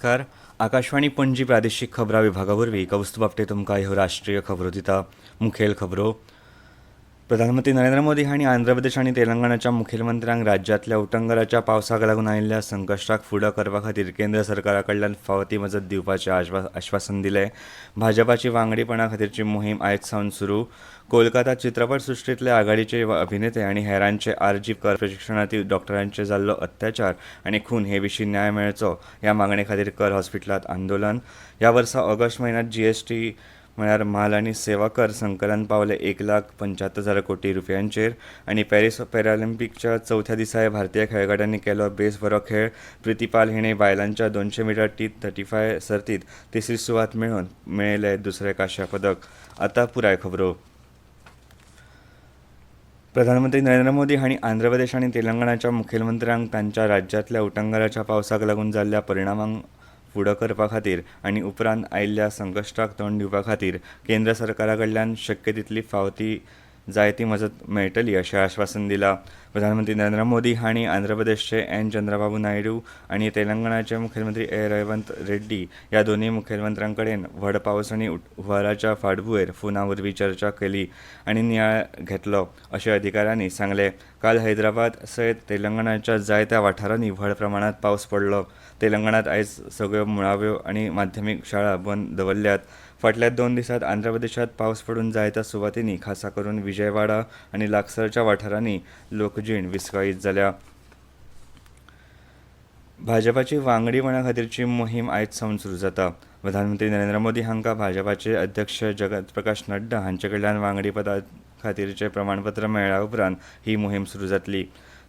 नमस्कार. आकाशवाणी पणजी प्रादेशीक खबरां विभागावरवीं कौस्तुभ आपटे तुमकां ह्यो राष्ट्रीय खबरो दिता. मुखेल खबरो. प्रधानमंत्री नरेंद्र मोदी हांणी आंध्र प्रदेश आनी तेलंगणाच्या मुखेलमंत्र्यांक राज्यांतल्या उटंगराच्या पावसाक लागून आयिल्ल्या संकश्टाक फुडो करपा खातीर केंद्र सरकारा कडल्यान फावो ती मजत दिवपाचें आश्वासन दिलें. भाजपाची वांगडीपणा खातीरची मोहीम आयज सावन सुरू. कोलकाता चित्रपट सृश्टींतले आघाडीचे अभिनेते आनी हेरांचे आरजी कर प्रशिक्षणार्थी डॉक्टरांचेर जाल्लो अत्याचार आनी खून हे विशीं न्याय मेळचो ह्या मागणे खातीर कर हॉस्पिटलांत आंदोलन. ह्या वर्सा ऑगस्ट म्हयन्यांत जीएसटी म्हळ्यार माल आनी सेवा कर संकलन पावले 1,75,000 कोटी रुपयांचेर. आनी पॅरीस पॅरालिंपिकच्या चवथ्या दिसाय भारतीय खेळगड्यांनी केलो बेस बरो खेळ. प्रिती पाल हिणें बायलांच्या 200 मीटर T35 सर्तींत तिसरी सुवात मेळोवन मेळयलें दुसरें कांस्य पदक. आतां पुराय खबरो. प्रधानमंत्री नरेंद्र मोदी हांणी आंध्र प्रदेश आनी तेलंगणाच्या मुखेलमंत्र्यांक तांच्या राज्यांतल्या उटंगराच्या पावसाक लागून जाल्ल्या परिणामांक फुडो करपा खातीर आनी उपरांत आयिल्ल्या संकश्टाक तोंड दिवपा खातीर केंद्र सरकारा कडल्यान शक्य तितली फावो ती जाय ती मजत मेळटली अशें आश्वासन दिलां. प्रधानमंत्री नरेंद्र मोदी हांणी आंध्र प्रदेशचे एन चंद्रबाबू नायडू आनी तेलंगणाचे मुखेलमंत्री ए रेवंत रेड्डी ह्या दोनूय मुखेलमंत्र्यां कडेन व्हड पावस आनी हुंवाराच्या फाटभुंयेर फोना वरवीं चर्चा केली आनी नियाळ घेतलो अशें अधिकाऱ्यांनी सांगलें. काल हैदराबाद सयत तेलंगणाच्या जायत्या वाठारांनी व्हड प्रमाणांत पावस पडलो. तेलंगणांत आयज सगळ्यो मुळाव्यो आनी माध्यमीक शाळा बंद दवरल्यात. फाटल्या 2 दिसांत आंध्र प्रदेशांत पावस पडून जायत्या सुवातींनी खासा करून विजयवाडा आनी लागसारच्या वाठारांनी लोकजीण विस्कळीत जाल्या. भाजपाची वांगडीपणा खातीरची मोहीम आयज सावन सुरू जाता. प्रधानमंत्री नरेंद्र मोदी हांकां भाजपाचे अध्यक्ष जगत प्रकाश नड्डा हांचे कडल्यान वांगडीपदा खातीरचें प्रमाणपत्र मेळ्ळ्या उपरांत ही मोहीम सुरू जातली.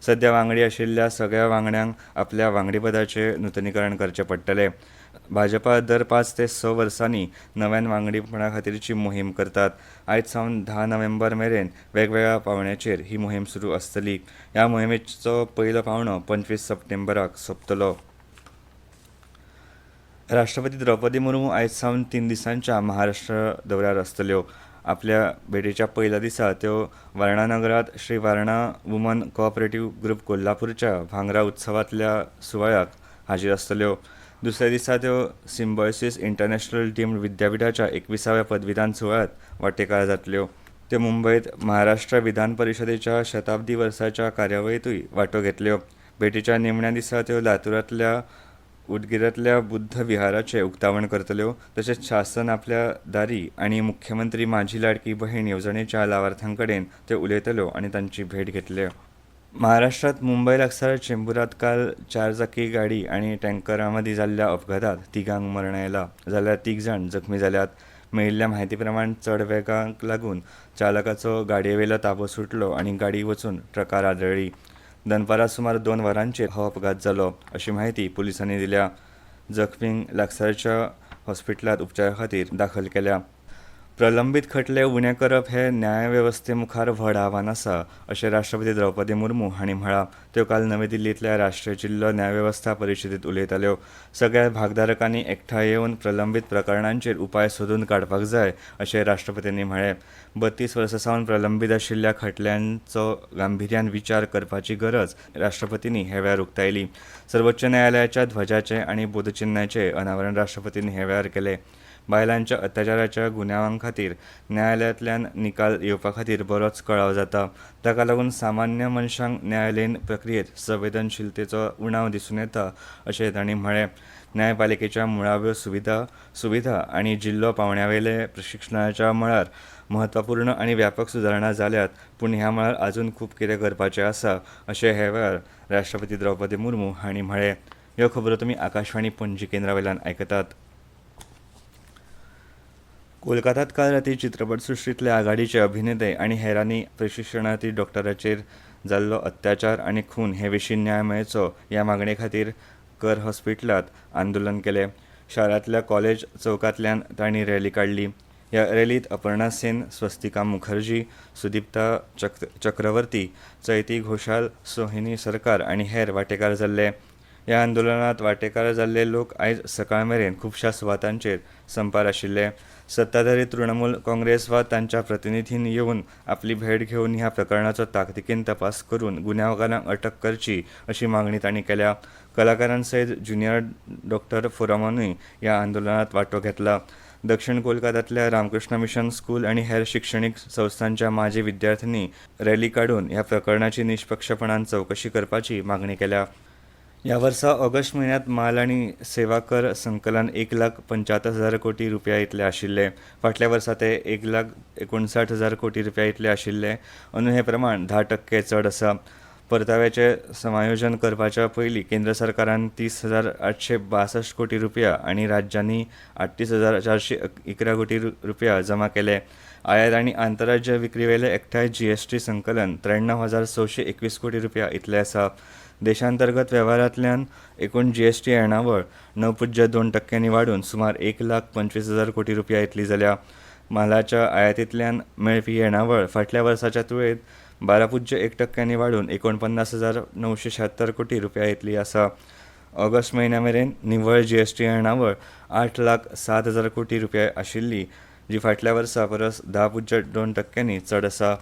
सध्या वांगडी आशिल्ल्या सगळ्या वांगड्यांक आपल्या वांगडीपदाचें नूतनीकरण करचें पडटलें. भाजपा दर 5 ते 6 वर्सांनी नव्यान वांगडीपणा खातीरची मोहीम करतात. आयज सावन 10 नोव्हेंबर मेरेन वेगवेगळ्या पावंड्याचेर ही मोहीम सुरू आसतली. ह्या मोहिमेचो पयलो पावंडो 25 सप्टेंबराक सोंपतलो. राष्ट्रपती द्रौपदी मुर्मू आयज सावन 3 दिसांच्या महाराष्ट्र दौऱ्यार आसतल्यो. आपल्या भेटेच्या पयल्या दिसा त्यो वारणानगरांत Shri Warana woman cooperative group कोल्हापूरच्या भांगरा उत्सवांतल्या सुवाळ्याक हाजीर आसतल्यो. दुसऱ्या दिसा त्यो सिम्बायोसीस इंटरनॅशनल डीम्ड विद्यापीठाच्या 21व्या पदवीदान सुवाळ्यात वांटेकार जातल्यो. त्यो मुंबयत महाराष्ट्र विधान परिशदेच्या शताब्दी वर्साच्या कार्यावळींतूय वांटो घेतल्यो. भेटेच्या निमण्या दिसा त्यो लातूरांतल्या उदगीरांतल्या बुध्द विहाराचें उक्तावण करतल्यो. तशेंच शासन आपल्या दारी आनी मुख्यमंत्री माझी लाडकी बहीण येवजणेच्या लावार्थ्यां कडेन त्यो उलयतल्यो आनी तांची भेट घेतल्यो. महाराष्ट्रांत मुंबय लागसार चेंबुरांत काल 4 चाकी गाडी आनी टँकरा मदीं जाल्ल्या अपघातांत 3 मरण आयलां जाल्यार 3 जाण जखमी जाल्यात. मेळिल्ल्या म्हायती प्रमाण चड वेगाक लागून चालकाचो गाडयेवेलो ताबो सुटलो आनी गाडी वचून ट्रकार आदळ्ळी. दनपारां सुमार 2 वरांचेर हो अपघात जालो अशी माहिती पुलिसांनी दिल्या. जखमींक लागसारच्या हॉस्पिटलांत उपचारा खातीर दाखल केल्या. प्रलंबीत खटले उणे करप हें न्यायवेवस्थे मुखार व्हड आव्हान आसा अशें राष्ट्रपती द्रौपदी मुर्मू हांणी म्हळां. त्यो काल नवी दिल्लींतल्या राष्ट्रीय जिल्लो न्यायवेवस्था परिशदेंत उलयताल्यो. सगळ्या भागधारकांनी एकठांय येवन प्रलंबीत प्रकरणांचेर उपाय सोदून काडपाक जाय अशें राष्ट्रपतींनी म्हळें. 32 वर्सां सावन प्रलंबीत आशिल्ल्या खटल्यांचो गांभीर्यान विचार करपाची गरज राष्ट्रपतींनी हे वेळार उक्तायली. सर्वोच्च न्यायालयाच्या ध्वजाचें आनी बोधचिन्हाचें अनावरण राष्ट्रपतींनी हे वेळार केलें. बायलांच्या अत्याचाराच्या गुन्यांवां खातीर न्यायालयांतल्यान निकाल येवपा खातीर बरोच कळाव जाता. ताका लागून सामान्य मनशांक न्यायालयीन प्रक्रियेत संवेदनशीलतेचो उणाव दिसून येता अशें तांणी म्हळें. न्यायपालिकेच्या मुळाव्यो सुविधा आनी जिल्लो पावंड्यावेले प्रशिक्षणाच्या मळार म्हत्वपूर्ण आनी व्यापक सुदारणा जाल्यात पूण ह्या मळार आजून खूब कितें करपाचें आसा अशें हे वेळार राष्ट्रपती द्रौपदी मुर्मू हांणी म्हळें. ह्यो खबरो तुमी आकाशवाणी पणजी केंद्रा वयल्यान आयकतात. कोलकातात काल राती चित्रपट सृश्टींतले आघाडीचे अभिनेते आनी हेरांनी प्रशिक्षणार्थी डॉक्टरांचेर जाल्लो अत्याचार आनी खून हे विशीं न्याय मेळचो ह्या मागणे खातीर कर हॉस्पिटलांत आंदोलन केलें. शारांतल्या कॉलेज चौकांतल्यान तांणी रॅली काडली. ह्या रॅलींत अपर्णा सेन, स्वस्तिका मुखर्जी, सुदीप्ता चक्रवर्ती, चैती घोषाल, सोहिनी सरकार आनी हेर वांटेकार जाल्ले. ह्या आंदोलनांत वांटेकार जाल्ले लोक आयज सकाळ मेरेन खुबशा सुवातांचेर संपार आशिल्ले. सत्ताधारी तृणमूल काँग्रेस वा तांच्या प्रतिनिधींनी येवन आपली भेट घेवन ह्या प्रकरणाचो ताकतिकेन तपास करून गुन्यांवकारांक अटक करची अशी मागणी तांणी केल्या. कलाकारांसयत ज्युनियर डॉक्टर फोरमानूय ह्या आंदोलनात वांटो घेतला. दक्षिण कोलकात्यातल्या रामकृष्ण मिशन स्कूल आणि हेर शिक्षणीक संस्थांच्या माजी विद्यार्थ्यांनी रॅली काढून ह्या प्रकरणाची निष्पक्षपणान चवकशी करपाची मागणी केल्या. ह्या वर्सा ऑगस्ट म्हयन्यांत माल आनी सेवा कर संकलन 1,75,000 कोटी रुपया इतले आशिल्ले. फाटल्या वर्सा ते 1,59,000 कोटी रुपया इतले आशिल्ले. अंदूं हे प्रमाण 10% चड आसा. परताव्याचे समायोजन करपाच्या पयलीं केंद्र सरकारान 30,862 कोटी रुपया आनी राज्यांनी 38,411 कोटी रुपया जमा केले. आयात आनी आंतरराज्य विक्रीवेले एकठांय जीएसटी संकलन 93,621 कोटी रुपया इतले आसा. देशांतर्गत वेव्हारांतल्यान एकूण जीएसटी येणावळ 9.2% वाडून सुमार 1,25,000 कोटी रुपया इतली जाल्या. मालाच्या आयातींतल्यान मेळपी येणावळ फाटल्या वर्साच्या तुळेंत 12.1% वाडून 49,976 कोटी रुपया इतली आसा. ऑगस्ट म्हयन्या मेरेन निव्वळ जीएसटी येणावळ 8,07,000 कोटी रुपया आशिल्ली, जी फाटल्या वर्सा परस 10.2% चड आसा.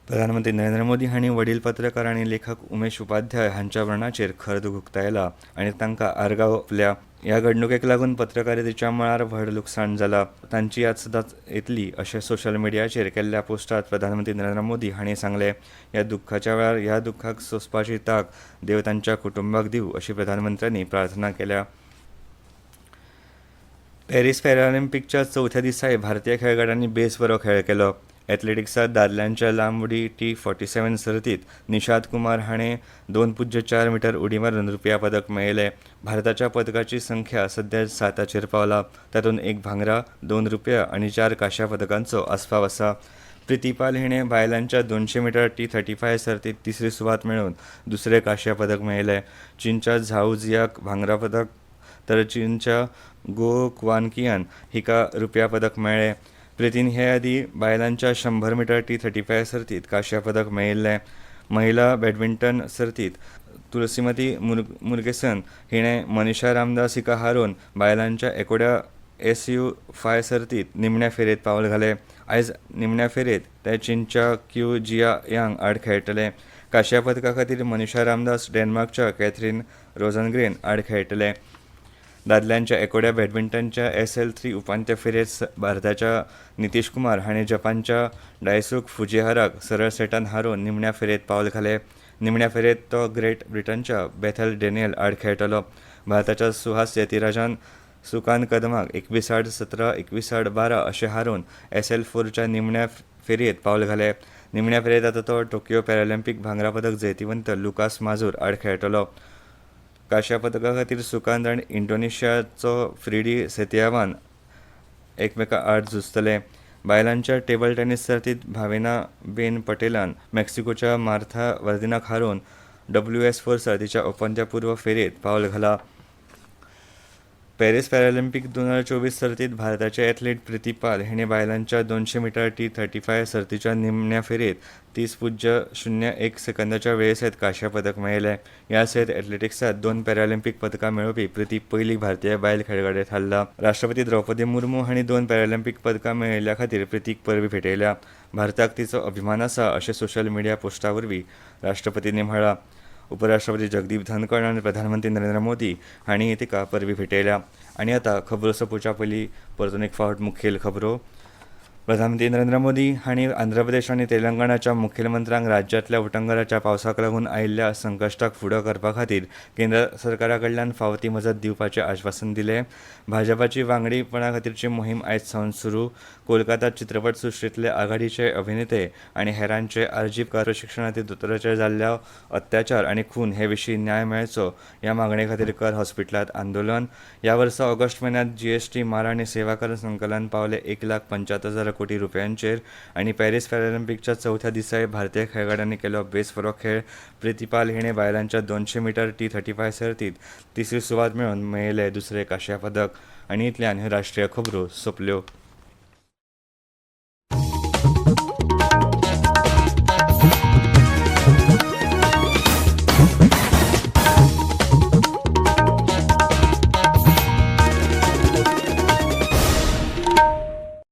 प्रधानमंत्री नरेंद्र मोदी हांणी वडील पत्रकार आनी लेखक उमेश उपाध्याय हांच्या मरणाचेर खर दूख उक्तायला आनी तांकां आर्गां ओंपल्या. ह्या घडणुकेक लागून पत्रकारितेच्या मळार व्हड लुकसाण जालां. तांची याद सदांच येतली अशें सोशल मिडियाचेर केल्ल्या पोस्टांत प्रधानमंत्री नरेंद्र मोदी हांणी सांगलें. ह्या दुख्खाच्या वेळार ह्या दुख्खाक सोंसपाची तांक देव तांच्या कुटुंबाक दिवं अशी प्रधानमंत्र्यांनी प्रार्थना केल्या. पॅरीस पॅरालिंपिकच्या चवथ्या दिसाय भारतीय खेळगड्यांनी बेस बरो खेळ केलो. एथलेटिक्सांत दादल्यांच्या लांब उडी T47 सर्तींत निशांत कुमार हाणें 2.4 मीटर उडी मारून रुपया पदक मेळयलें. भारताच्या पदकाची संख्या सध्या 7चेर पावला. तातूंत 1 भांगरा, 2 रुपया आनी 4 कांश्या पदकांचो आस्पाव आसा. प्रिती पाल हिणें बायलांच्या 200 मीटर T35 सर्तींत तिसरी सुवात मेळोवन दुसरें कांश्या पदक मेळयलें. चीनच्या झाऊ जियाक भांगरा पदक तर चीनच्या गो क्वानकियान हिका रुपया पदक मेळ्ळें. प्रितीन हे आदीं बायलांच्या 100 मीटर T35 सर्तींत कांश्या पदक मेळयल्लें. महिला बॅडमिंटन सर्तींत तुलसीमती मुरगेसन हिणें मनीषा रामदास हिका हारोवन बायलांच्या एकोड्या SU5 सर्तींत निमण्या फेरयेंत पावल घालें. आयज निमण्या फेरयेंत ते चीनच्या क्यू जिया यांग आड खेळटले. कांश्या पदका खातीर मनीषा रामदास डेन्मार्कच्या कॅथरीन रोझनग्रेन आड खेळटले. दादल्यांच्या एकोड्या बॅडमिंटनच्या SL3 उपांत्य फेरयेंत भारताच्या नितीश कुमार हाणें जपानच्या डायसुक फुजिहाराक सरळ सेटान हारोवन निमण्या फेरयेंत पावल घालें. निमण्या फेरयेंत तो ग्रेट ब्रिटनच्या बेथेल डेनियल आड खेळटलो. भारताच्या सुहास यतिराजान सुकांत कदमाक 21-17, 21-12 अशें हारोवन SL4च्या निमण्या फेरयेंत पावल घालें. निमण्या फेरयेंत आतां तो टोकियो पॅरालिंपिक भांगरा पदक जैतिवंत लुकास माजूर आड खेळटलो. कांश्या पदका खातीर सुकांत आनी इंडोनेशियाचो फ्रिडी सेतियावान एकमेका आड झुजतले. बायलांच्या टेबल टेनीस सर्तींत भावेना बेन पटेलान मेक्सिकोच्या मार्था वर्दिनाक हारोवन WS4 सर्तीच्या उपांत्यपूर्व फेरयेंत पावल घालां. पॅरीस पॅरालिंपिक 2024 सर्तींत भारताचे एथलीट प्रिती पाल हिणें बायलांच्या 200 मीटर T35 सर्तीच्या निमण्या फेरयेंत 30.01 सेकंदाच्या वेळेसयत कांश्या पदक मेळयलें. ह्या सयत एथलेटिक्सांत 2 पॅरालिंपिक पदकां मेळोवपी प्रिती पयली भारतीय बायल खेळगडे थारला. राष्ट्रपती द्रौपदी मुर्मू हांणी 2 पॅरालिंपिक पदकां मेळयल्ल्या खातीर प्रितीक परबीं भेटयल्या. भारताक तिचो अभिमान आसा अशें सोशल मिडिया पोस्टा वरवीं राष्ट्रपतींनी म्हळां. उपराष्ट्रपती जगदीप धनखड आनी प्रधानमंत्री नरेंद्र मोदी हांणी तिका परबीं भेटयल्या. आनी आतां खबरो सोंपोवच्या पयलीं परतून एक फावट मुखेल खबरो. प्रधानमंत्री नरेंद्र मोदी हांणी आंध्र प्रदेश आनी तेलंगणाच्या मुखेलमंत्र्यांक राज्यांतल्या उटंगराच्या पावसाक लागून आयिल्ल्या संकश्टाक फुडो करपा खातीर केंद्र सरकारा कडल्यान फावो ती मजत दिवपाचें आश्वासन दिलें. भाजपाची वांगडीपणा खातीरची मोहीम आयज सावन सुरू. कोलकातात चित्रपट सृश्टींतले आघाडीचे अभिनेते आनी हेरांचे आरजी प्रशिक्षणार्थी दोतोराचेर जाल्ल्या अत्याचार आनी खून हे विशीं न्याय मेळचो ह्या मागणे खातीर कर हॉस्पिटलांत आंदोलन. ह्या वर्सा ऑगस्ट म्हयन्यांत जीएसटी माल आनी सेवा कर संकलन पावले 1,75,000 कोटी रुपयांचेर. आनी पॅरीस पॅरालिंपिकच्या चवथ्या दिसाय भारतीय खेळगड्यांनी केलो बेस बरो खेळ. प्रिती पाल हिणें बायलांच्या 200 मीटर T35 सर्तींत तिसरी सुवात मेळोवन मेळयलें दुसरें कांश्या पदक. आनी इतल्यान ह्यो राष्ट्रीय खबरो सोंपल्यो.